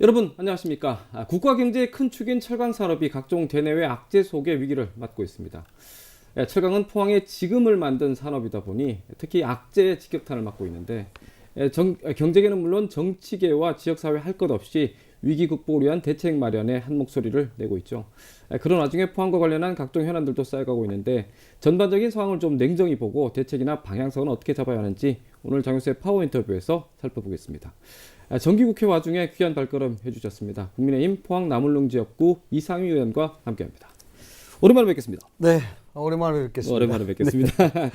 여러분 안녕하십니까. 국가 경제의 큰 축인 철강 산업이 각종 대내외 악재 속에 위기를 맞고 있습니다. 철강은 포항의 지금을 만든 산업이다 보니 특히 악재의 직격탄을 맞고 있는데 경제계는 물론 정치계와 지역사회 할 것 없이 위기 극복을 위한 대책 마련에 한 목소리를 내고 있죠. 그런 와중에 포항과 관련한 각종 현안들도 쌓여가고 있는데 전반적인 상황을 좀 냉정히 보고 대책이나 방향성은 어떻게 잡아야 하는지 오늘 장효수의 파워 인터뷰에서 살펴보겠습니다. 정기국회 와중에 귀한 발걸음 해주셨습니다. 국민의힘 포항 남울릉 지역구 이상희 의원과 함께합니다. 오랜만에 뵙겠습니다. 네, 오랜만에 뵙겠습니다. 오랜만에 뵙겠습니다. 네.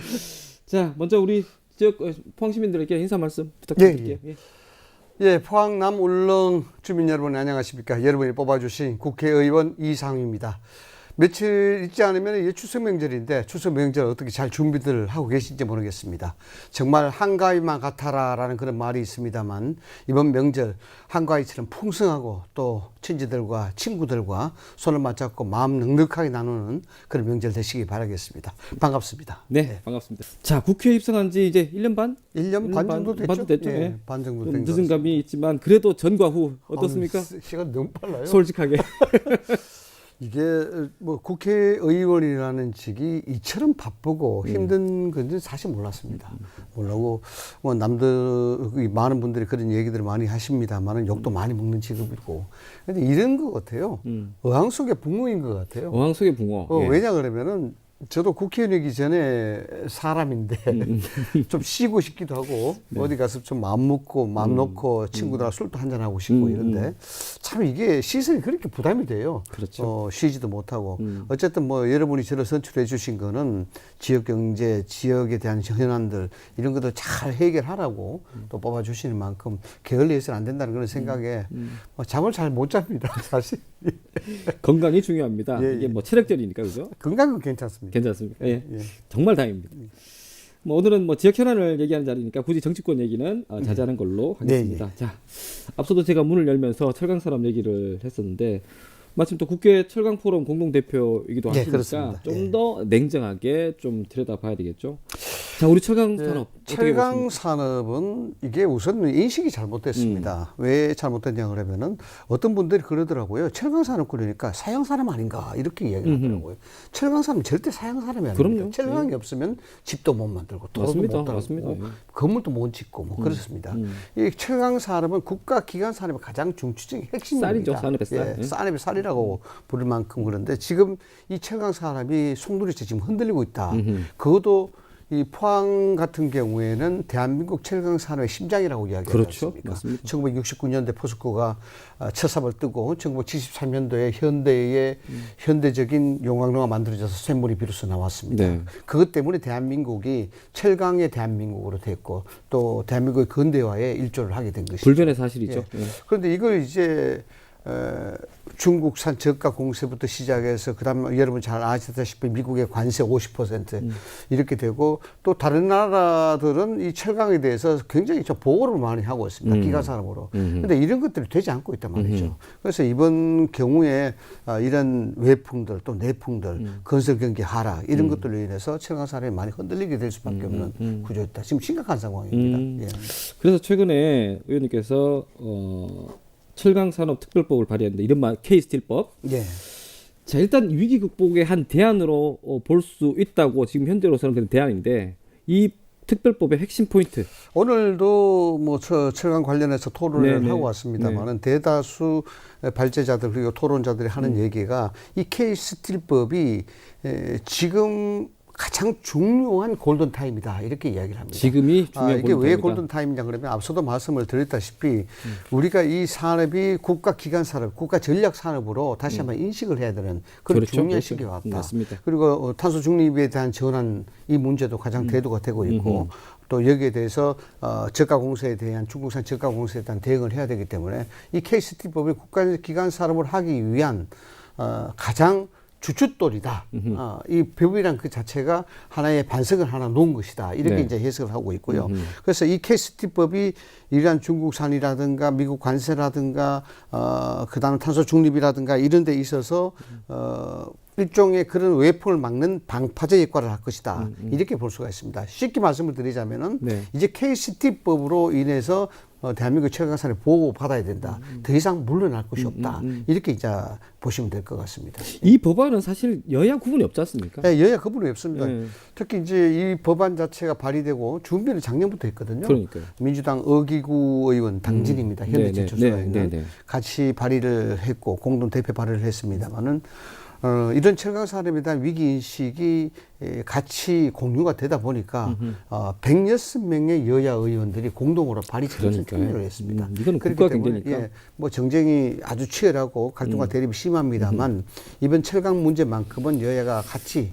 자, 먼저 우리 지역 포항 시민들에게 인사 말씀 부탁드릴게요. 예, 포항 남울릉 주민 여러분 안녕하십니까? 여러분이 뽑아주신 국회의원 이상희입니다. 며칠 있지 않으면 이제 추석 명절인데 추석 명절 어떻게 잘 준비들 하고 계신지 모르겠습니다. 정말 한가위만 같아라라는 그런 말이 있습니다만 이번 명절 한가위처럼 풍성하고 또 친지들과 친구들과 손을 맞잡고 마음 넉넉하게 나누는 그런 명절 되시기 바라겠습니다. 반갑습니다. 네, 반갑습니다. 자, 국회에 입성한 지 이제 1년 반? 1년 반 정도 됐죠? 반 됐죠. 예, 반 정도 된 늦은 감이 있지만 그래도 전과 후 어떻습니까? 시간 너무 빨라요. 솔직하게. 이게 뭐 국회의원이라는 직이 이처럼 바쁘고 힘든 건지 사실 몰랐습니다. 몰라고 뭐 남들 많은 분들이 그런 얘기들을 많이 하십니다만은 욕도 많이 먹는 직업이고. 근데 이런 것 같아요. 어항 속의 붕어인 것 같아요. 어항 속의 붕어. 예. 왜냐 그러면은 저도 국회의원이기 전에 사람인데 좀 쉬고 싶기도 하고 어디 가서 좀 마음 먹고 마음 놓고 친구들하고 술도 한잔 하고 싶고 이런데 참 이게 시선이 그렇게 부담이 돼요. 그렇죠. 쉬지도 못하고 어쨌든 뭐 여러분이 저를 선출해 주신 거는 지역 경제, 지역에 대한 현안들 이런 것들 잘 해결하라고 또 뽑아 주시는 만큼 게을리해서는 안 된다는 그런 생각에 잠을 잘 못 잡니다. 사실. 건강이 중요합니다. 예, 이게 예. 뭐 체력절이니까 그죠? 건강은 괜찮습니다. 괜찮습니까? 예. 예. 정말 다행입니다. 뭐 오늘은 뭐 지역 현안을 얘기하는 자리니까 굳이 정치권 얘기는 자제하는 걸로 하겠습니다. 자, 앞서도 제가 문을 열면서 철강 산업 얘기를 했었는데 마침 또 국회 철강 포럼 공동 대표이기도 네, 하시니까 그렇습니다. 좀 더 냉정하게 좀 들여다봐야 되겠죠. 자, 우리 철강 산업 어떻게 철강 보십니까? 산업은 이게 우선 인식이 잘못됐습니다. 왜 잘못됐냐 그러면은 어떤 분들이 그러더라고요. 철강 산업 그러니까 사양 산업 아닌가 이렇게 이야기를 하더라고요. 철강 산업은 절대 사양 산업이 아닙니다. 그럼요. 철강이 없으면 집도 못 만들고 도로도 맞습니다. 못 맞습니다. 달고 예. 건물도 못 짓고 뭐 그렇습니다. 이 철강 산업은 국가 기관 산업의 가장 중추적인 핵심입니다. 쌀이죠, 산업의 쌀. 예, 산업의 쌀이라고 부를 만큼 그런데 지금 이 철강 산업이 송두리째 지금 흔들리고 있다. 그것도 이 포항 같은 경우에는 대한민국 철강 산업의 심장이라고 이야기하지 그렇죠. 않습니까? 맞습니다. 1969년대 포스코가 첫 삽을 뜨고 1973년도에 현대의 현대적인 용광로가 만들어져서 쇳물이 비로소 나왔습니다. 네. 그것 때문에 대한민국이 철강의 대한민국으로 됐고 또 대한민국의 근대화에 일조를 하게 된 것이죠. 불변의 사실이죠. 예. 예. 그런데 이걸 이제 중국산 저가 공세부터 시작해서 그다음 여러분 잘 아시다시피 미국의 관세 50% 이렇게 되고 또 다른 나라들은 이 철강에 대해서 굉장히 좀 보호를 많이 하고 있습니다. 기가 산업으로. 그런데 이런 것들이 되지 않고 있단 말이죠. 그래서 이번 경우에 이런 외풍들 또 내풍들 건설 경기 하락 이런 것들로 인해서 철강 산업이 많이 흔들리게 될 수밖에 없는 구조였다. 지금 심각한 상황입니다. 예. 그래서 최근에 의원님께서 철강산업특별법을 발의했는데 이른바 K스틸법. 예. 자, 일단 위기 극복의 한 대안으로 볼 수 있다고 지금 현재로서는 그런 대안인데 이 특별법의 핵심 포인트. 오늘도 뭐 철강 관련해서 토론을 네네. 하고 왔습니다만은 대다수 발제자들 그리고 토론자들이 하는 얘기가 이 K스틸법이 지금 가장 중요한 골든타임이다 이렇게 이야기를 합니다. 지금이 중요한 이게 왜 골든타임이다. 골든타임이냐 그러면 앞서도 말씀을 드렸다시피 우리가 이 산업이 국가 기관 산업, 국가 전략 산업으로 다시 한번 인식을 해야 되는 그런 그렇죠, 중요한 그렇죠. 시기가 왔다. 맞습니다. 그리고 탄소 중립에 대한 전환 이 문제도 가장 대두가 되고 있고 또 여기에 대해서 저가 공세에 대한 중국산 저가 공세에 대한 대응을 해야 되기 때문에 이 KST법이 국가 기관 산업을 하기 위한 가장 주춧돌이다. 이 법이란 그 자체가 하나의 반석을 하나 놓은 것이다. 이렇게 네. 이제 해석을 하고 있고요. 그래서 이 KST법이 이러한 중국산이라든가 미국 관세라든가 그다음 탄소 중립이라든가 이런 데 있어서 일종의 그런 외풍을 막는 방파제 역할을 할 것이다. 이렇게 볼 수가 있습니다. 쉽게 말씀을 드리자면은 네. 이제 KCT법으로 인해서 대한민국 철강산업 보호받아야 된다. 더 이상 물러날 곳이 없다. 이렇게 이제 보시면 될 것 같습니다. 이 법안은 사실 여야 구분이 없지 않습니까? 네, 여야 구분이 없습니다. 네. 특히 이제 이 법안 자체가 발의되고 준비를 작년부터 했거든요. 그러니까요. 민주당 어기구 의원 당진입니다. 현대제철소에는 네. 같이 발의를 했고 공동 대표 발의를 했습니다만은 이런 철강 산업에 대한 위기 인식이 같이 공유가 되다 보니까 106명의 여야 의원들이 공동으로 발의 찬성 투표를 했습니다. 이건 국가 경제니까. 예, 뭐 정쟁이 아주 치열하고 갈등과 대립이 심합니다만 이번 철강 문제만큼은 여야가 같이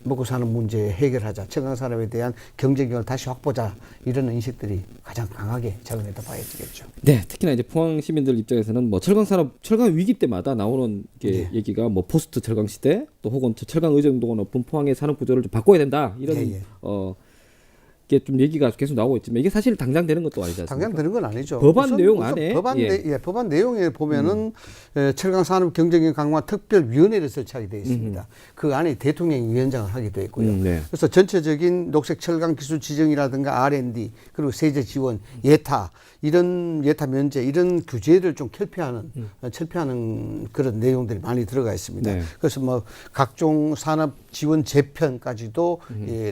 먹고 사는 문제 해결하자, 철강 산업에 대한 경쟁력을 다시 확보자 이런 인식들이 가장 강하게 작용했다 봐야겠죠. 네, 특히나 이제 포항 시민들 입장에서는 뭐 철강 산업, 철강 위기 때마다 나오는 게 얘기가 뭐 포스트 철강 시대, 또 혹은 철강 의존도가 높은 포항의 산업 구조를 좀 바꿔야 된다 이런 이게 좀 얘기가 계속 나오고 있지만 이게 사실 당장 되는 것도 아니지 않습니까? 당장 되는 건 아니죠. 법안 내용 안에 법안 내용에 보면은 철강 산업 경쟁력 강화 특별위원회를 설치하게 되어 있습니다. 그 안에 대통령이 위원장을 하게 되어 있고요. 네. 그래서 전체적인 녹색 철강 기술 지정이라든가 R&D 그리고 세제 지원, 예타 이런 예타 면제 이런 규제를 좀 철폐하는 그런 내용들이 많이 들어가 있습니다. 네. 그래서 뭐 각종 산업 지원 재편까지도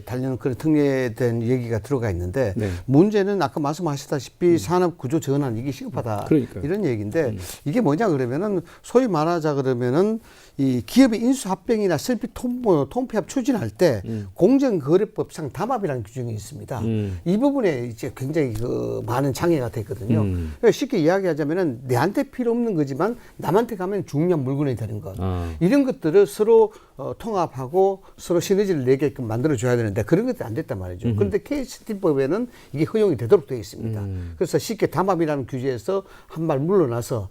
달리는 그런 특례된 얘기가 들어가 있는데 문제는 아까 말씀하셨다시피 산업 구조 전환 이게 시급하다. 그러니까요. 이런 얘기인데 이게 뭐냐 그러면은 소위 말하자 그러면은 이 기업의 인수합병이나 설비 통폐합 추진할 때 공정거래법상 담합이라는 규정이 있습니다. 이 부분에 이제 굉장히 그 많은 장애가 됐거든요. 그러니까 쉽게 이야기하자면은 내한테 필요 없는 거지만 남한테 가면 중요한 물건이 되는 것. 이런 것들을 서로 통합하고 서로 시너지를 내게끔 만들어줘야 되는데 그런 것들이 안 됐단 말이죠. 그런데 KST법에는 이게 허용이 되도록 되어 있습니다. 그래서 쉽게 담합이라는 규제에서 한 발 물러나서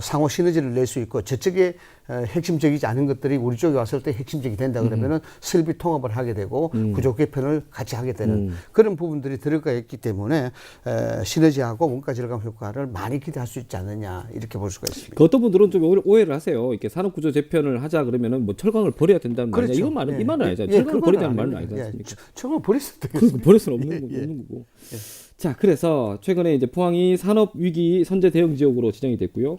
상호 시너지를 낼 수 있고 저쪽에 핵심적이지 않은 것들이 우리 쪽에 왔을 때 핵심적이 된다 그러면은 설비 통합을 하게 되고 구조 개편을 같이 하게 되는 그런 부분들이 들어가 있기 때문에 시너지하고 원가 절감 효과를 많이 기대할 수 있지 않느냐 이렇게 볼 수가 있습니다. 그 어떤 분들은 좀 오해를 하세요. 이렇게 산업 구조 재편을 하자 그러면은 뭐 철강을 버려야 된다는 말이냐? 그렇죠. 이건 말은 이 말은 아니잖아요. 철강을 버리자는 말은 아니지 않습니까? 철강을 버릴 수 그 버릴 수는 없는 거고. 자, 그래서 최근에 이제 포항이 산업 위기 선제 대응 지역으로 지정이 됐고요.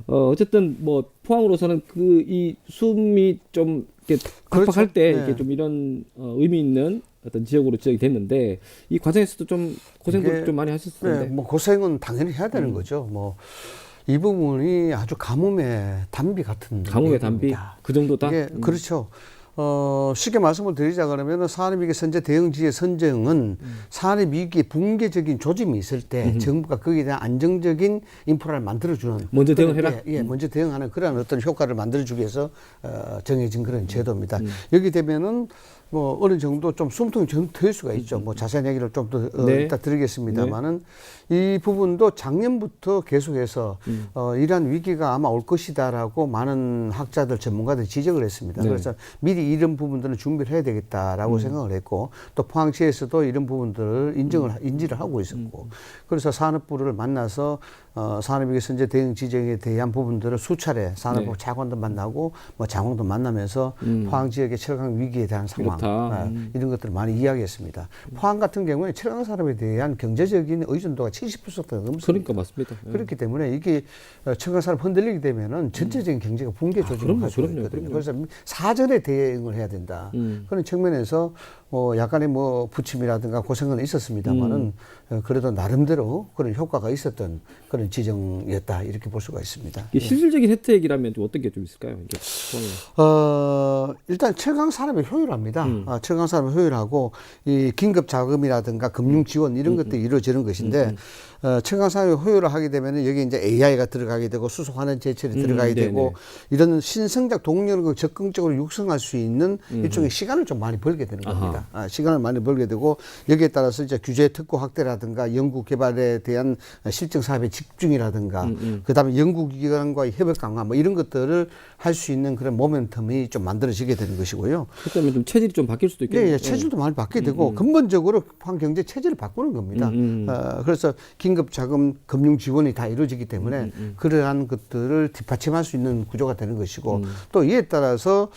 어쨌든 뭐 포항으로서는 그 이 숨이 좀 이렇게 팍팍할 때 이렇게 좀 이런 의미 있는 어떤 지역으로 지정이 됐는데 이 과정에서도 좀 고생도 좀 많이 하셨을 텐데. 뭐 고생은 당연히 해야 되는 거죠. 뭐 이 부분이 아주 가뭄의 단비 같은 가뭄의 단비 그 정도다. 그렇죠. 쉽게 말씀을 드리자 그러면 산업위기 선제 대응지의 선정은 산업위기 붕괴적인 조짐이 있을 때 정부가 거기에 대한 안정적인 인프라를 만들어주는 먼저 대응해라. 먼저 대응하는 그런 어떤 효과를 만들어주기 위해서 정해진 그런 제도입니다. 여기 되면은 뭐 어느 정도 좀 숨통이 좀 트일 수가 있죠. 뭐 자세한 얘기를 좀 더 이따 드리겠습니다만은 이 부분도 작년부터 계속해서 이러한 위기가 아마 올 것이다라고 많은 학자들 전문가들이 지적을 했습니다. 그래서 미리 이런 부분들은 준비를 해야 되겠다라고 생각을 했고 또 포항시에서도 이런 부분들을 인지를 하고 있었고 그래서 산업부를 만나서 산업위기 선제 대응 지정에 대한 부분들을 수차례 산업부 차관도 만나고 뭐 장관도 만나면서 포항 지역의 철강 위기에 대한 상황 이런 것들을 많이 이야기했습니다. 포항 같은 경우에 철강 산업에 대한 경제적인 의존도가 70%가 넘습니다. 그러니까 맞습니다. 그렇기 때문에 이게 철강 산업 흔들리게 되면은 전체적인 경제가 붕괴 조짐을 할 수가 있거든요. 그래서 사전에 대응을 해야 된다. 그런 측면에서 약간의 뭐 부침이라든가 고생은 있었습니다만은 그래도 나름대로 그런 효과가 있었던 그런 지정이었다 이렇게 볼 수가 있습니다. 실질적인 혜택이라면 좀 어떤 게 좀 있을까요? 이게 일단 철강 산업이 효율합니다. 철강 산업이 효율하고 이 긴급 자금이라든가 금융 지원 이런 것들이 이루어지는 것인데 철강 산업이 효율을 하게 되면 여기 이제 AI가 들어가게 되고 수소 환원 제철이 들어가게 되고 이런 신성장 동력을 적극적으로 육성할 수 있는 일종의 시간을 좀 많이 벌게 되는 겁니다. 시간을 많이 벌게 되고 여기에 따라서 이제 규제 특구 확대라든가 연구 개발에 대한 실증 사업의 집중이라든가 그다음에 연구기관과의 협력 강화 뭐 이런 것들을 할 수 있는 그런 모멘텀이 좀 만들어지게 되는 것이고요. 그렇다면 좀 체질이 좀 바뀔 수도 있겠네요. 체질도 많이 바뀌게 되고 근본적으로 포항 경제 체질을 바꾸는 겁니다. 그래서 긴급 자금 금융 지원이 다 이루어지기 때문에 그러한 것들을 뒷받침할 수 있는 구조가 되는 것이고 또 이에 따라서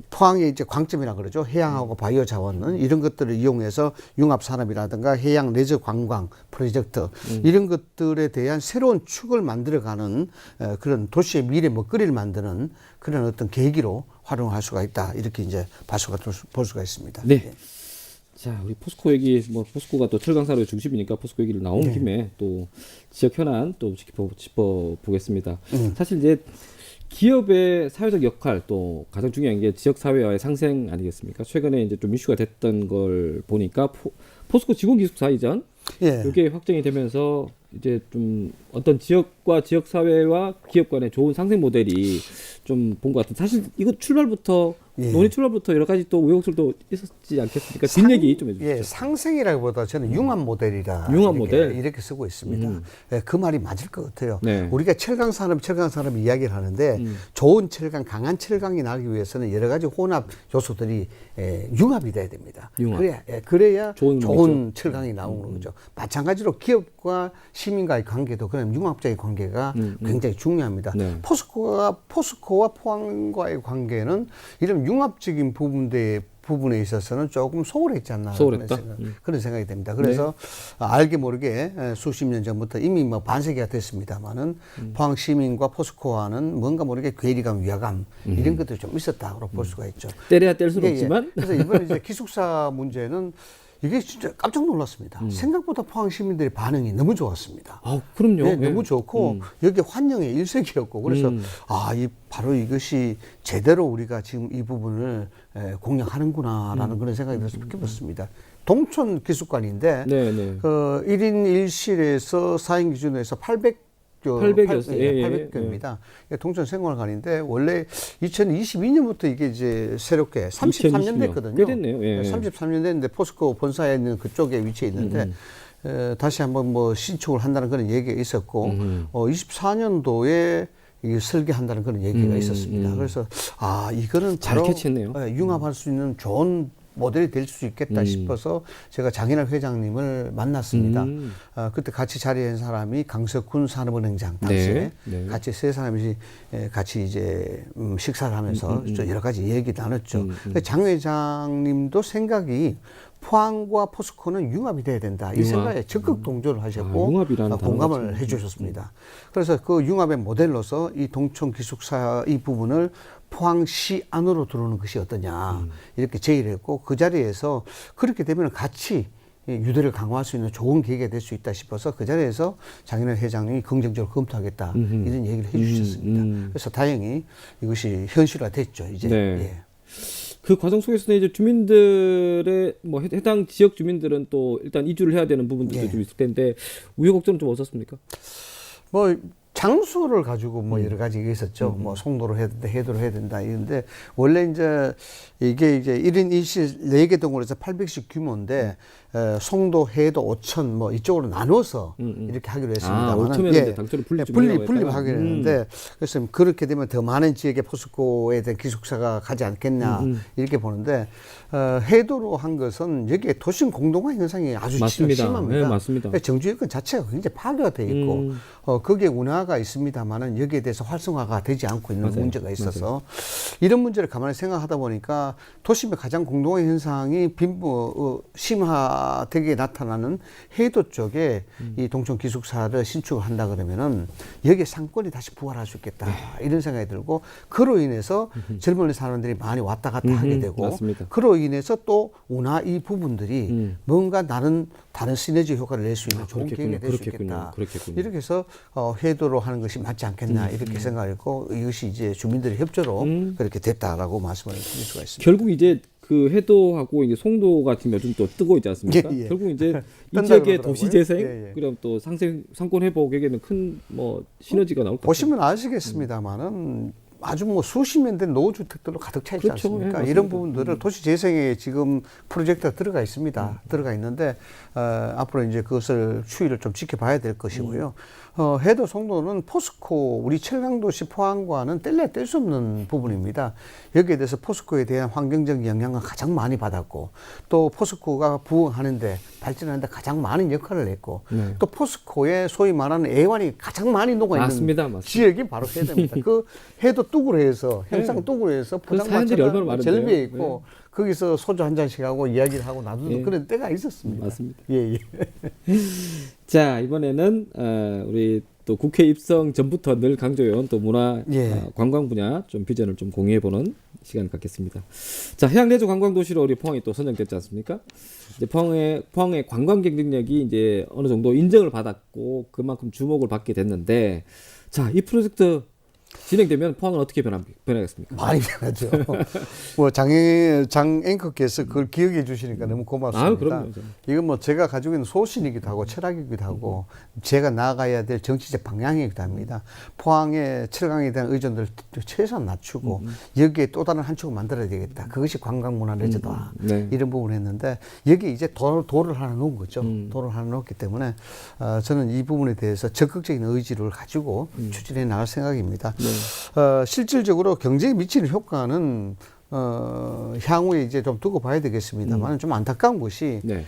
포항의 이제 광점이라 그러죠. 해양 해양하고 바이오 자원은 이런 것들을 이용해서 융합 산업이라든가 해양 레저 관광 프로젝트 이런 것들에 대한 새로운 축을 만들어가는 그런 도시의 미래 먹거리를 만드는 그런 어떤 계기로 활용할 수가 있다. 이렇게 이제 볼 수가 있습니다. 네. 예. 자, 우리 포스코 얘기, 뭐 포스코가 또 철강 산업의 중심이니까 포스코 얘기를 나온 네. 김에 또 지역 현안 또 짚어보겠습니다. 사실 이제 기업의 사회적 역할 또 가장 중요한 게 지역 사회와의 상생 아니겠습니까? 최근에 이제 좀 이슈가 됐던 걸 보니까 포스코 직원 기숙사 이전 예. 이게 확정이 되면서 이제 좀 어떤 지역과 지역 사회와 기업 간의 좋은 상생 모델이 좀 본 것 같은. 사실 이거 출발부터 예. 논의 출발부터 여러 가지 또 우여곡절도 있었지 않겠습니까? 뒷얘기 좀 해주시죠. 예, 상생이라기보다 저는 융합 모델이다. 융합 이렇게, 모델? 이렇게 쓰고 있습니다. 예, 그 말이 맞을 것 같아요. 네. 우리가 철강 산업 이야기를 하는데 좋은 철강, 강한 철강이 나기 위해서는 여러 가지 혼합 요소들이 융합이 돼야 됩니다. 융합. 그래야 좋은 좋은 철강이 나오는 거죠. 마찬가지로 기업과 시민과의 관계도 그런 융합적인 관계가 굉장히 중요합니다. 네. 포스코와 포항과의 관계는 이런 융합적인 부분에 있어서는 조금 소홀했지 않나 소홀했다? 그런 생각이 됩니다. 그래서 알게 모르게 수십 년 전부터 이미 뭐 반세기가 됐습니다만은 포항 시민과 포스코와는 뭔가 모르게 괴리감, 위화감 이런 것들이 좀 있었다고 볼 수가 있죠. 때려야 뗄 수는 예, 예. 없지만 그래서 이번에 이제 기숙사 문제는 이게 진짜 깜짝 놀랐습니다. 생각보다 포항 시민들의 반응이 너무 좋았습니다. 아, 그럼요. 네, 너무 좋고 여기 환영의 일색이었고 그래서 바로 이것이 제대로 우리가 지금 이 부분을 공략하는구나라는 그런 생각이 들어서 느껴봤습니다. 동촌 기숙관인데 네, 네. 1인 1실에서 4인 기준에서 800이었어요. 예, 800개입니다. 동촌 생활관인데 원래 2022년부터 이게 이제 새롭게 33년 됐거든요. 꽤 됐네요. 예. 33년 됐는데 포스코 본사에 있는 그쪽에 위치해 있는데 다시 한번 뭐 신축을 한다는 그런 얘기가 있었고 24년도에 이 설계한다는 그런 얘기가 있었습니다. 그래서 이거는 잘 바로 캐치했네요. 융합할 수 있는 좋은 모델이 될 수 있겠다 싶어서 제가 장인환 회장님을 만났습니다. 그때 같이 자리한 사람이 강석훈 산업은행장 당시에 네. 같이 세 사람이 같이 이제 식사를 하면서 여러 가지 얘기 나눴죠. 장 회장님도 생각이 포항과 포스코는 융합이 돼야 된다. 이 생각에 적극 동조를 하셨고 융합이라는 공감을 해 주셨습니다. 그래서 그 융합의 모델로서 이 동촌 기숙사 이 부분을 포항시 안으로 들어오는 것이 어떠냐 이렇게 제의를 했고 그 자리에서 그렇게 되면 같이 유대를 강화할 수 있는 좋은 계기가 될 수 있다 싶어서 그 자리에서 장인환 회장님이 긍정적으로 검토하겠다 이런 얘기를 해 주셨습니다. 그래서 다행히 이것이 현실화됐죠. 이제. 네. 예. 그 과정 속에서는 이제 주민들의 뭐 해당 지역 주민들은 또 일단 이주를 해야 되는 부분들도 좀 있을 텐데 우여곡절은 좀 없었습니까? 뭐 장소를 가지고 뭐 여러 가지가 있었죠. 뭐 송도로 해야 된다, 해도로 해야 된다 이런데 원래 이제 이게 이제 1인 1실 4개 동으로 해서 800씩 규모인데 송도, 해도, 오천 뭐 이쪽으로 나눠서 이렇게 하기로 했습니다. 올터면 당초는 분립하기로 했는데 그래서 그렇게 되면 더 많은 지역에 포스코에 대한 기숙사가 가지 않겠냐 이렇게 보는데 해도로 한 것은 여기에 도심 공동화 현상이 아주 맞습니다. 심합니다. 네, 맞습니다. 정주 여건 자체가 굉장히 파괴가 돼 있고 거기에 운하가 있습니다만은 여기에 대해서 활성화가 되지 않고 있는 문제가 있어서 이런 문제를 가만히 생각하다 보니까 도심의 가장 공동화 현상이 심화되게 나타나는 해도 쪽에 이 동촌 기숙사를 신축을 한다 그러면은 여기에 상권이 다시 부활할 수 있겠다 이런 생각이 들고 그로 인해서 젊은 사람들이 많이 왔다 갔다 하게 되고 맞습니다. 그로 인해서 또 운하 이 부분들이 뭔가 다른 시너지 효과를 낼 수 있는 좋은 계기가 될 수 있겠다. 이렇게 해서 해도로 하는 것이 맞지 않겠나 이렇게 생각했고 이것이 이제 주민들의 협조로 그렇게 됐다라고 말씀을 드릴 수가 있습니다. 결국 이제 그 해도하고 이제 송도가 지금 요즘 또 뜨고 있지 않습니까? 예. 결국 이제 이 뜬다 지역의 그러더라고요. 도시 재생, 예. 그럼 또 상권 회복에게는 큰 뭐 시너지가 나올 것 같아요. 보시면 아시겠습니다만은 아주 뭐 수십 년 된 노후주택들로 가득 차 있지 그렇죠. 않습니까? 예, 이런 부분들을 도시 재생에 지금 프로젝트가 들어가 있습니다. 들어가 있는데 앞으로 이제 그것을 추이를 좀 지켜봐야 될 것이고요. 해도 송도는 포스코 우리 철강도시 포항과는 뗄래야 뗄 수 없는 부분입니다. 여기에 대해서 포스코에 대한 환경적 영향을 가장 많이 받았고 또 포스코가 부흥하는데 발전하는데 가장 많은 역할을 했고 또 포스코의 소위 말하는 애환이 가장 많이 녹아있는 맞습니다. 지역이 바로 해도입니다. 그 해도 뚝으로 해서 행상 네. 뚝으로 해서 그 사연들이 얼마나 많은데요. 절비에 있고 거기서 소주 한 잔씩 하고 이야기를 하고 나도 예. 그런 때가 있었습니다. 맞습니다. 예, 예. 자, 이번에는 우리 또 국회 입성 전부터 늘 강조해온 또 문화 예. 관광 분야 좀 비전을 좀 공유해보는 시간을 갖겠습니다. 자, 해양 레저 관광 도시로 우리 포항이 또 선정됐지 않습니까? 이제 포항의 관광 경쟁력이 이제 어느 정도 인정을 받았고 그만큼 주목을 받게 됐는데, 자, 이 프로젝트 진행되면 포항은 어떻게 변하겠습니까? 많이 변하죠. 뭐 장 앵커께서 그걸 기억해 주시니까 너무 고맙습니다. 아, 그럼요. 이건 뭐 제가 가지고 있는 소신이기도 하고 철학이기도 하고 제가 나아가야 될 정치적 방향이기도 합니다. 포항의 철강에 대한 의존도를 최소한 낮추고 여기에 또 다른 한 축을 만들어야 되겠다. 그것이 관광문화 레저다. 네. 이런 부분을 했는데 여기 이제 돌을 하나 놓은 거죠. 돌을 하나 놓았기 때문에 저는 이 부분에 대해서 적극적인 의지를 가지고 추진해 나갈 생각입니다. 네. 실질적으로 경제에 미치는 효과는 향후에 이제 좀 두고 봐야 되겠습니다만 좀 안타까운 것이 네.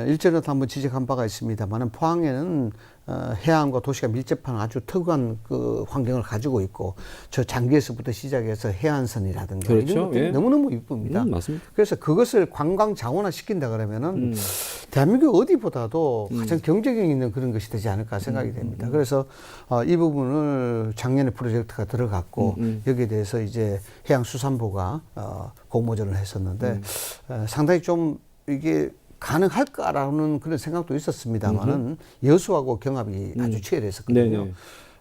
일전에도 한번 지적한 바가 있습니다만 포항에는 해안과 도시가 밀접한 아주 특유한 그 환경을 가지고 있고 저 장기에서부터 시작해서 해안선이라든가 그렇죠. 이런 것들이 예. 너무너무 이쁩니다. 맞습니다. 그래서 그것을 관광 자원화 시킨다 그러면은 대한민국 어디보다도 가장 경쟁력 있는 그런 것이 되지 않을까 생각이 됩니다. 그래서 이 부분을 작년에 프로젝트가 들어갔고 여기에 대해서 이제 해양수산부가 공모전을 했었는데 상당히 좀 이게 가능할까라는 그런 생각도 있었습니다만은 여수하고 경합이 아주 치열했었거든요.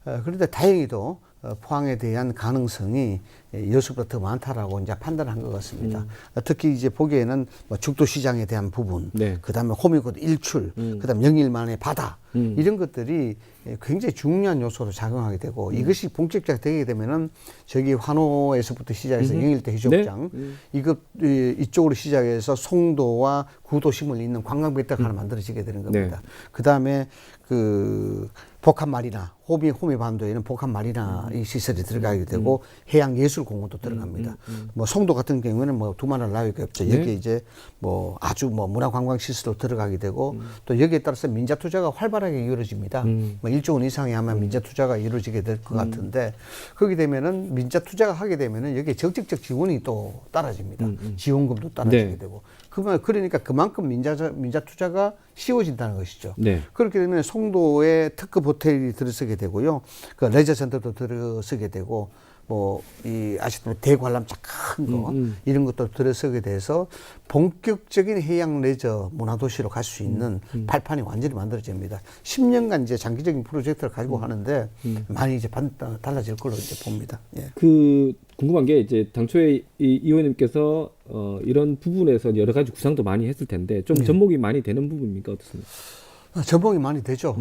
그런데 다행히도 포항에 대한 가능성이 여수보다 더 많다라고 이제 판단을 한 것 같습니다. 특히 이제 보기에는 뭐 죽도 시장에 대한 부분, 네. 그다음에 호미곶 일출, 그다음 영일만의 바다 이런 것들이 굉장히 중요한 요소로 작용하게 되고 이것이 본격적으로 되게 되면은 저기 환호에서부터 시작해서 영일대 해수욕장 이쪽으로 시작해서 송도와 구도심을 잇는 관광백터가 하나 만들어지게 되는 겁니다. 그다음에 그 복합마리나 호미 반도에는 복합마리나 이 시설이 들어가게 되고 해양예술공원도 들어갑니다. 뭐 송도 같은 경우에는 뭐 두말할 나위가 없죠. 여기 이제 뭐 아주 뭐 문화관광시설로 들어가게 되고 또 여기에 따라서 민자투자가 활발하게 이루어집니다. 뭐 1조 원 이상이 아마 민자투자가 이루어지게 될 것 같은데 거기 되면은 민자투자가 하게 되면은 여기에 적극적 지원이 또 따라집니다. 지원금도 따라지게 되고 그러니까 그만큼 민자 투자가 쉬워진다는 것이죠. 네. 그렇게 되면 송도에 특급 호텔이 들어서게 되고요. 그 레저 센터도 들어서게 되고 뭐 이 아시다시피 대관람 큰 거 이런 것도 들어서게 돼서 본격적인 해양 레저 문화도시로 갈 수 있는 발판이 완전히 만들어집니다. 10년간 이제 장기적인 프로젝트를 가지고 하는데 많이 이제 달라질 걸로 이제 봅니다. 예. 그 궁금한 게 이제 당초에 이 의원님께서 이런 부분에서 여러 가지 구상도 많이 했을 텐데 좀 접목이 많이 되는 부분입니까 어떻습니까? 전봉이 많이 되죠.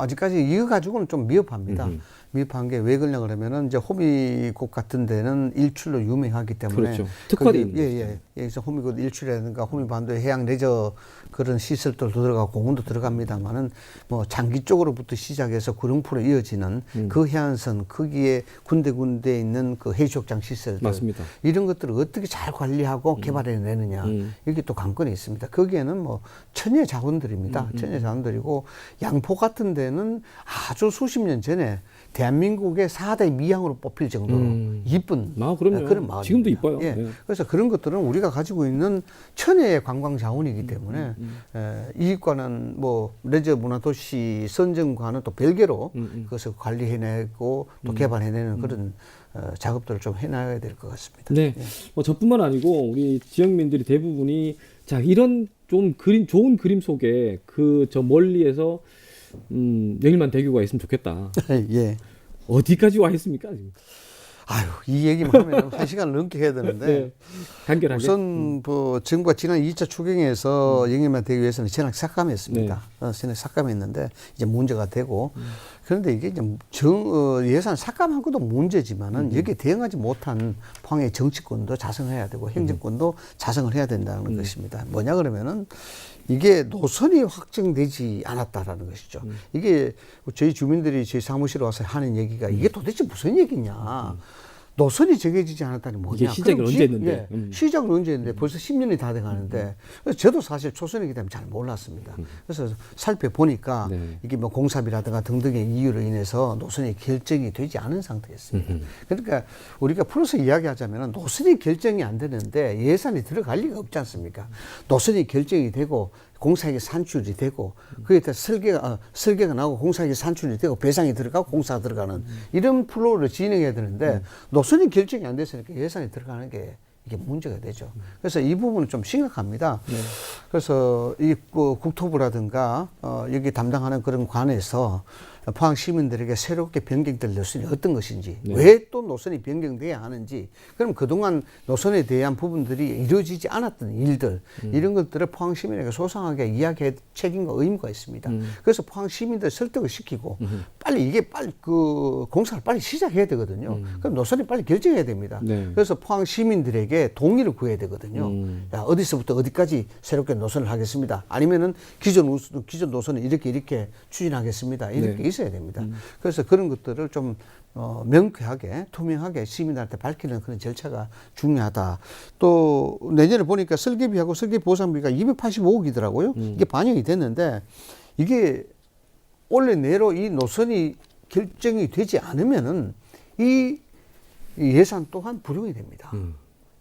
아직까지 이거 가지고는 좀 미흡합니다. 미흡한 게 왜 그러냐 그러면은 이제 호미곶 같은 데는 일출로 유명하기 때문에. 그렇죠. 특화돼 있는 예. 여기서 호미곶 일출이라든가 호미반도에 해양 레저 그런 시설도 들어가고 공원도 들어갑니다만은 뭐 장기 쪽으로부터 시작해서 구릉포로 이어지는 그 해안선 거기에 군데군데 있는 그 해수욕장 시설들. 맞습니다. 이런 것들을 어떻게 잘 관리하고 개발해내느냐. 이게 또 관건이 있습니다. 거기에는 뭐 천여 자원들입니다. 천여 자원들이고 양포 같은 데는 아주 수십 년 전에 대한민국의 4대 미항으로 뽑힐 정도로 이쁜 그럼요. 그런 마을입니다. 지금도 이뻐요. 예. 예. 그래서 그런 것들은 우리가 가지고 있는 천혜의 관광 자원이기 때문에 이익과는 뭐 레저 문화도시 선정과는 또 별개로 그것을 관리해내고 또 개발해내는 그런 작업들을 좀 해나가야 될 것 같습니다. 네. 예. 뭐 저뿐만 아니고 우리 지역민들이 대부분이 자 이런 좀 좋은 그림 속에 그 저 멀리에서 영일만 대교가 있으면 좋겠다. 예. 어디까지 와 있습니까 지금? 아유, 이 얘기만 하면 한 시간을 넘게 해야 되는데. 네. 간결하게. 우선 뭐 정부가 지난 2차 추경에서 영일만 되기 위해서는 전액 삭감했습니다. 전액 삭감했는데 이제 문제가 되고 그런데 이게 이제 예산 삭감한 것도 문제지만은 여기에 대응하지 못한 포항의 정치권도 자성해야 되고 행정권도 자성을 해야 된다는 것입니다. 뭐냐 그러면은 이게 노선이 확정되지 않았다라는 것이죠. 이게 저희 주민들이 저희 사무실에 와서 하는 얘기가 이게 도대체 무슨 얘기냐. 노선이 정해지지 않았다니 뭐냐. 이게 시작을 그럼 언제 했는데? 시작을 언제 했는데 벌써 10년이 다 돼가는데 그래서 저도 사실 초선이기 때문에 잘 몰랐습니다. 그래서 살펴보니까 네. 이게 뭐 공사비라든가 등등의 이유로 인해서 노선이 결정이 되지 않은 상태였습니다. 그러니까 우리가 풀어서 이야기하자면 노선이 결정이 안 되는데 예산이 들어갈 리가 없지 않습니까? 노선이 결정이 되고 공사액이 산출이 되고 그에 따라 설계가 나오고 공사액이 산출이 되고 배상이 들어가고 공사가 들어가는 이런 플로우를 진행해야 되는데 노선이 결정이 안 됐으니까 예산이 들어가는 게 이게 문제가 되죠. 그래서 이 부분은 좀 심각합니다. 그래서 이 국토부라든가 여기 담당하는 그런 관에서 포항 시민들에게 새롭게 변경될 노선이 어떤 것인지, 왜 또 노선이 변경돼야 하는지, 그럼 그동안 노선에 대한 부분들이 이루어지지 않았던 일들, 이런 것들을 포항 시민에게 소상하게 이야기할 책임과 의무가 있습니다. 그래서 포항 시민들 설득을 시키고, 빨리 그 공사를 빨리 시작해야 되거든요. 그럼 노선이 빨리 결정해야 됩니다. 네. 그래서 포항 시민들에게 동의를 구해야 되거든요. 야, 어디서부터 어디까지 새롭게 노선을 하겠습니다. 아니면은 기존 노선을 이렇게 추진하겠습니다. 이렇게 네. 있어야 됩니다. 그래서 그런 것들을 좀 명쾌하게 투명하게 시민들한테 밝히는 그런 절차가 중요하다. 또 내년에 보니까 설계비하고 설계보상비가 285억이더라고요. 이게 반영이 됐는데 이게 올해 내로 이 노선이 결정이 되지 않으면은 이 예산 또한 불용이 됩니다.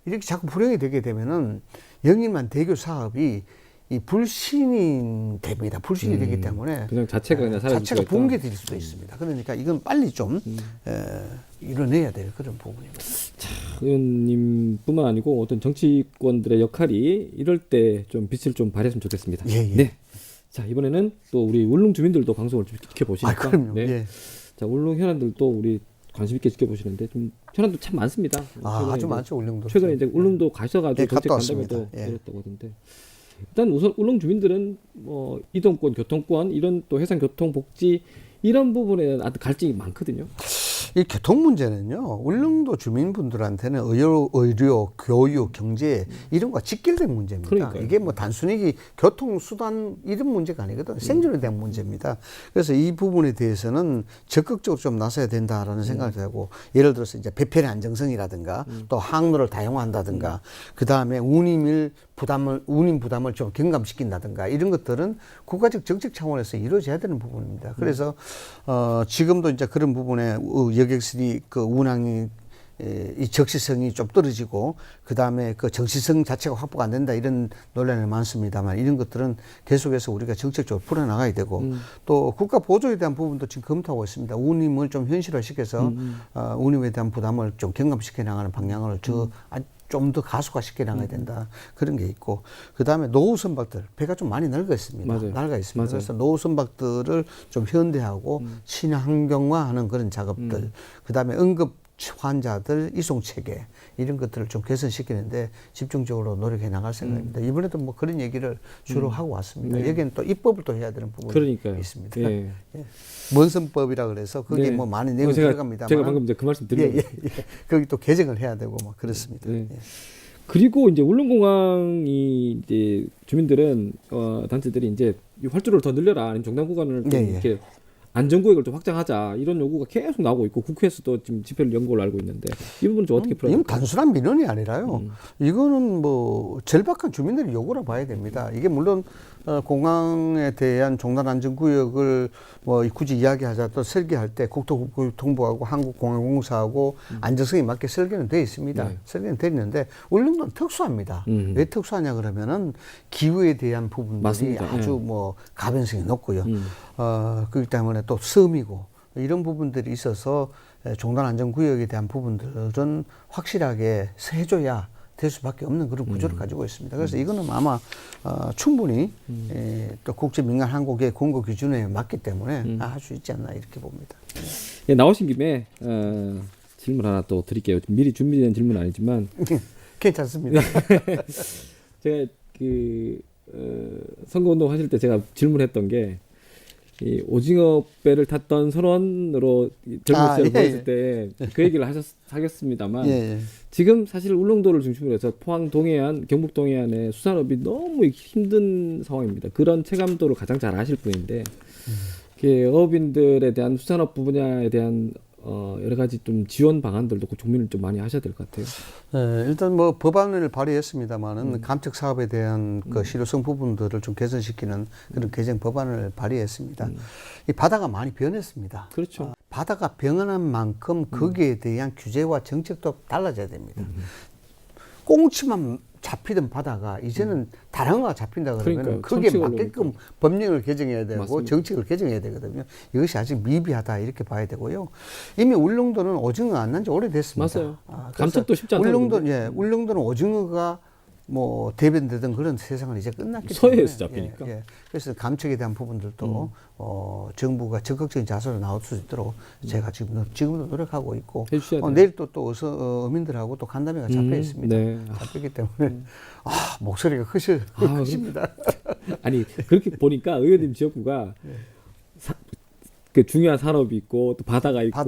이렇게 자꾸 불용이 되게 되면은 영일만 대교 사업이 이 불신이 됩니다. 불신이 되기 때문에 그냥 자체가 그냥 사라질 자체가 수가 있다. 붕괴될 수도 있습니다. 그러니까 이건 빨리 좀 이뤄내야 될 그런 부분입니다. 의원님뿐만 아니고 어떤 정치권들의 역할이 이럴 때 좀 빛을 좀 발했으면 좋겠습니다. 예, 예. 네. 자, 이번에는 또 우리 울릉 주민들도 방송을 좀 지켜보시니까. 그럼요. 네. 예. 자, 울릉 현안들도 우리 관심 있게 지켜보시는데 좀 현안도 참 많습니다. 최근에 아주 이제 많죠, 울릉도. 최근에 이제 울릉도 가셔가지고 네, 정책 갔다 왔습니다. 간담회도 예. 열었다고 하던데 일단 우선 울릉 주민들은 뭐 이동권, 교통권 이런 또 해상 교통 복지 이런 부분에는 아주 갈증이 많거든요. 이 교통 문제는요, 울릉도 주민분들한테는 의료, 교육, 경제 이런 거와 직결된 문제입니다. 그러니까요. 이게 뭐 단순히 교통수단 이런 문제가 아니거든. 생존에 대한 문제입니다. 그래서 이 부분에 대해서는 적극적으로 좀 나서야 된다라는 생각이 들고, 예를 들어서 이제 배편의 안정성이라든가 또 항로를 다양화한다든가 그 다음에 운임 부담을 좀 경감시킨다든가 이런 것들은 국가적 정책 차원에서 이루어져야 되는 부분입니다. 그래서 지금도 이제 그런 부분에 여객선이 그 운항이 이 적시성이 좀 떨어지고 그 다음에 그 정시성 자체가 확보가 안 된다 이런 논란이 많습니다만 이런 것들은 계속해서 우리가 정책적으로 풀어나가야 되고 또 국가 보조에 대한 부분도 지금 검토하고 있습니다. 운임을 좀 현실화시켜서 운임에 대한 부담을 좀 경감시켜 나가는 방향을 좀 더 가속화시켜 나가야 된다. 그런 게 있고 그 다음에 노후 선박들 배가 좀 많이 낡아 있습니다. 낡아 있습니다. 맞아요. 그래서 노후 선박들을 좀 현대하고 친환경화하는 그런 작업들 그 다음에 응급 환자들 이송 체계 이런 것들을 좀 개선시키는데 집중적으로 노력해 나갈 생각입니다. 이번에도 뭐 그런 얘기를 주로 하고 왔습니다. 네. 여기는 또 입법을 또 해야 되는 부분이 그러니까요. 있습니다. 예. 예. 먼선법이라 그래서 거기에 네. 뭐 많은 내용이 들어갑니다만 제가 방금 이제 그 말씀 드린 거예요. 거기 또 개정을 해야 되고 뭐 그렇습니다. 네. 예. 그리고 이제 울릉공항이 이제 주민들은 단체들이 이제 이 활주로를 더 늘려라 아니면 종단 구간을 좀 이렇게 안전구역을 좀 확장하자 이런 요구가 계속 나오고 있고 국회에서도 지금 집회를 연 걸로 알고 있는데 이 부분은 좀 어떻게 풀어야 이건 될까요? 단순한 민원이 아니라요. 이거는 뭐 절박한 주민들의 요구라 봐야 됩니다. 이게 물론 공항에 대한 종단 안전구역을 뭐 굳이 이야기하자도 설계할 때 국토교통부하고 한국공항공사하고 안전성에 맞게 설계는 되어 있습니다. 네. 설계는 되어 있는데 울릉도는 특수합니다. 왜 특수하냐 그러면은 기후에 대한 부분들이 맞습니다. 아주 뭐 가변성이 높고요. 그렇기 때문에 또 섬이고 이런 부분들이 있어서 종단 안전구역에 대한 부분들은 확실하게 해줘야 될 수밖에 없는 그런 구조를 가지고 있습니다. 그래서 이거는 아마 충분히 또 국제민간항공의 공고 기준에 맞기 때문에 할 수 있지 않나 이렇게 봅니다. 예, 나오신 김에 질문 하나 또 드릴게요. 미리 준비된 질문은 아니지만 괜찮습니다. 제가 그 선거운동 하실 때 제가 질문했던 게 이 오징어 배를 탔던 선원으로 젊은 시절 보냈을 때 그 얘기를 하셨습니다만 지금 사실 울릉도를 중심으로 해서 포항 동해안, 경북 동해안의 수산업이 너무 힘든 상황입니다. 그런 체감도를 가장 잘 아실 분인데 어업인들에 대한 수산업 분야에 대한 여러 가지 좀 지원 방안들도 고민을 좀 많이 하셔야 될 것 같아요. 일단 뭐 법안을 발의했습니다만은 감측 사업에 대한 그 실효성 부분들을 좀 개선시키는 그런 개정 법안을 발의했습니다. 이 바다가 많이 변했습니다. 그렇죠. 바다가 변한 만큼 거기에 대한 규제와 정책도 달라져야 됩니다. 꽁치만 잡히던 바다가 이제는 다른 거가 잡힌다 그러면 그러니까요. 거기에 정책을 맞게끔 놓으니까. 법령을 개정해야 되고 맞습니다. 정책을 개정해야 되거든요. 이것이 아직 미비하다 이렇게 봐야 되고요. 이미 울릉도는 오징어가 안 난 지 오래됐습니다. 맞아요. 그래서 감쪽도 쉽지 않다고 울릉도, 울릉도는 오징어가 뭐 대변되던 그런 세상은 이제 끝났기 서해에서 때문에 잡히니까. 그래서 감축에 대한 부분들도 정부가 적극적인 자세로 나올 수 있도록 제가 지금도 노력하고 있고 해주셔야 돼요. 내일 또 어민들하고 또 간담회가 잡혀 있습니다. 네. 잡혔기 때문에 목소리가 크십니다. 아니 그렇게 보니까 의원님 지역구가 그 중요한 산업이 있고 또 바다가 있고,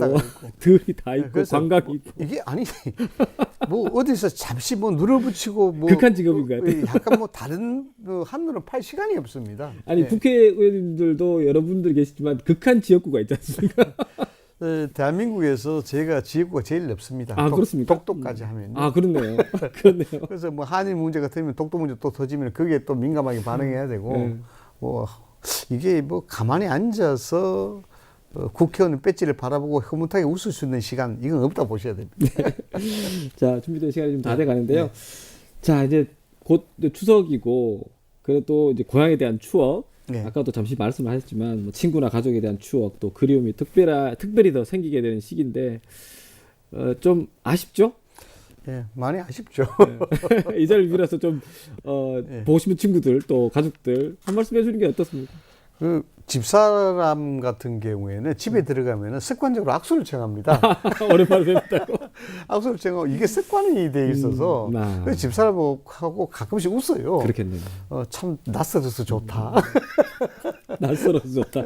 들이 다 있고 그래서 관광이 있고 이게 아니 뭐 어디서 잠시 뭐 눌어붙이고 뭐 극한 직업인 것 같아요. 약간 뭐 다른 한눈을 팔 시간이 없습니다. 아니 국회의원님들도 여러분들 계시지만 극한 지역구가 있지 않습니까? 대한민국에서 제가 지역구가 제일 넓습니다. 아, 그렇습니까? 독도까지 하면. 아 그렇네요. 그렇네요. 그래서 뭐 한일 문제가 터지면 독도 문제 또 터지면 거기에 또 민감하게 반응해야 되고 뭐 이게 뭐 가만히 앉아서 국회의원 배지를 바라보고 흐뭇하게 웃을 수 있는 시간 이건 없다 보셔야 됩니다. 자 준비된 시간이 좀 다 돼 가는데요. 자 이제 곧 추석이고 그래도 이제 고향에 대한 추억. 아까도 잠시 말씀하셨지만 뭐 친구나 가족에 대한 추억 또 그리움이 특별히 더 생기게 되는 시기인데 좀 아쉽죠? 예, 많이 아쉽죠. 이 자리를 빌어서 좀 보고 싶은 친구들 또 가족들 한 말씀 해주는 게 어떻습니까? 그 집사람 같은 경우에는 집에 들어가면은 습관적으로 악수를 청합니다. 오랜만에 뵙다고. 악수를 청하고 이게 습관이 돼 있어서 그래서 집사람하고 가끔씩 웃어요. 그렇겠네요. 참 낯설어서 좋다. 낯설어서 좋다.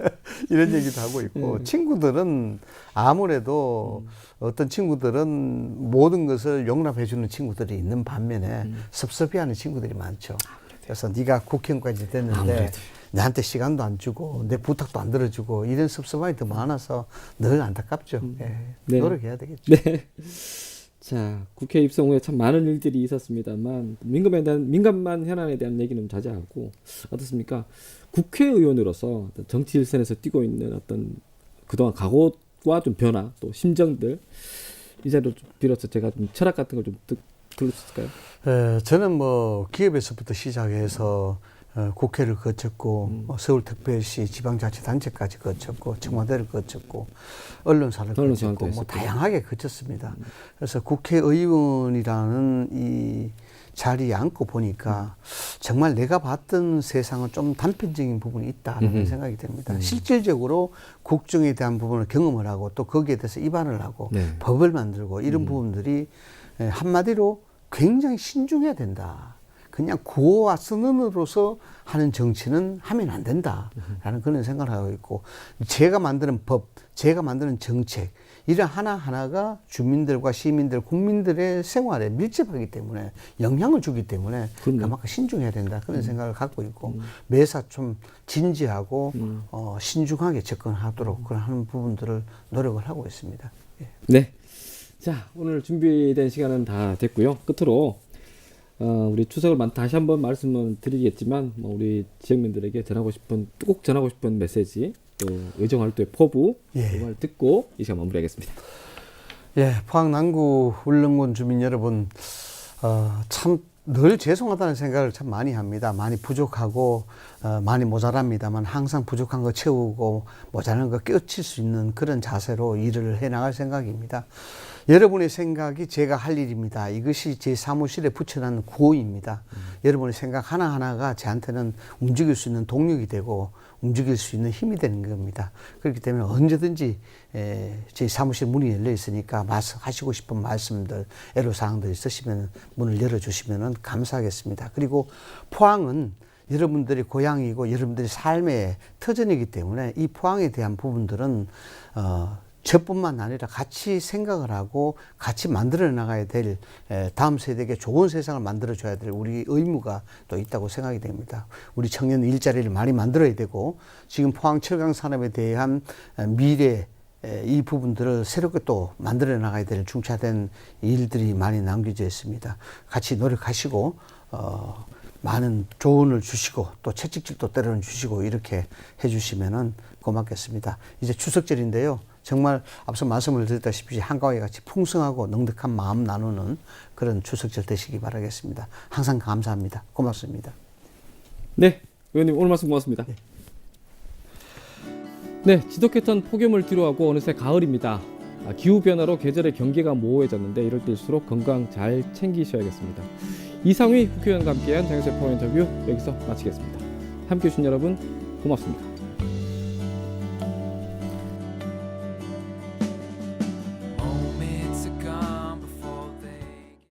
이런 얘기도 하고 있고 친구들은 아무래도 어떤 친구들은 모든 것을 용납해 주는 친구들이 있는 반면에 섭섭해하는 친구들이 많죠. 그래서 네가 국회의원까지 됐는데 아무래도. 나한테 시간도 안 주고 내 부탁도 안 들어주고 이런 섭섭함이 더 많아서 늘 안타깝죠. 네. 노력해야 되겠죠. 네. 자 국회 입성 후에 참 많은 일들이 있었습니다만 민감한 현안에 대한 얘기는 자제하고 어떻습니까? 국회의원으로서 어떤 정치 일선에서 뛰고 있는 어떤 그동안 각오와 좀 변화 또 심정들 이 자리를 좀 빌어서 제가 좀 철학 같은 걸 좀 들을 수 있을까요? 저는 뭐 기업에서부터 시작해서 국회를 거쳤고 서울특별시 지방자치단체까지 거쳤고 청와대를 거쳤고 언론사를 거쳤고 뭐 다양하게 거쳤습니다. 그래서 국회의원이라는 이 자리에 앉고 보니까 정말 내가 봤던 세상은 좀 단편적인 부분이 있다는 생각이 듭니다. 실질적으로 국정에 대한 부분을 경험을 하고 또 거기에 대해서 입안을 하고 법을 만들고 이런 부분들이 한마디로 굉장히 신중해야 된다. 그냥 구호와 선언으로서 하는 정치는 하면 안 된다라는 그런 생각을 하고 있고 제가 만드는 법, 제가 만드는 정책 이런 하나하나가 주민들과 시민들, 국민들의 생활에 밀접하기 때문에 영향을 주기 때문에 그만큼 신중해야 된다 그런 생각을 갖고 있고 매사 좀 진지하고 신중하게 접근하도록 그런 하는 부분들을 노력을 하고 있습니다. 예. 네. 자 오늘 준비된 시간은 다 됐고요. 끝으로 우리 추석을 다시 한번 말씀을 드리겠지만 우리 지역민들에게 꼭 전하고 싶은 메시지 또 의정활도의 포부 이걸 듣고 이 시간 마무리하겠습니다. 예, 포항 남구 울릉군 주민 여러분 참 늘 죄송하다는 생각을 참 많이 합니다. 많이 부족하고 많이 모자랍니다만 항상 부족한 거 채우고 모자란 거 끼얹힐 수 있는 그런 자세로 일을 해나갈 생각입니다. 여러분의 생각이 제가 할 일입니다. 이것이 제 사무실에 붙여놓은 구호입니다. 여러분의 생각 하나하나가 저한테는 움직일 수 있는 동력이 되고 움직일 수 있는 힘이 되는 겁니다. 그렇기 때문에 언제든지 제 사무실 문이 열려 있으니까 하시고 싶은 말씀들, 애로사항들 있으시면 문을 열어주시면 감사하겠습니다. 그리고 포항은 여러분들이 고향이고 여러분들이 삶의 터전이기 때문에 이 포항에 대한 부분들은 저뿐만 아니라 같이 생각을 하고 같이 만들어 나가야 될 다음 세대에게 좋은 세상을 만들어 줘야 될 우리 의무가 또 있다고 생각이 됩니다. 우리 청년 일자리를 많이 만들어야 되고 지금 포항 철강 산업에 대한 미래 이 부분들을 새롭게 또 만들어 나가야 될 중차된 일들이 많이 남겨져 있습니다. 같이 노력하시고 많은 조언을 주시고 또 채찍질도 때려는 주시고 이렇게 해주시면은 고맙겠습니다. 이제 추석절인데요. 정말 앞서 말씀을 드렸다시피 한가위 같이 풍성하고 넉넉한 마음 나누는 그런 추석절 되시기 바라겠습니다. 항상 감사합니다. 고맙습니다. 네, 의원님 오늘 말씀 고맙습니다. 네, 지독했던 폭염을 뒤로하고 어느새 가을입니다. 기후변화로 계절의 경계가 모호해졌는데 이럴 때일수록 건강 잘 챙기셔야겠습니다. 이상휘 국회의원과 함께한 장애세 포 인터뷰 여기서 마치겠습니다. 함께해 주신 여러분 고맙습니다.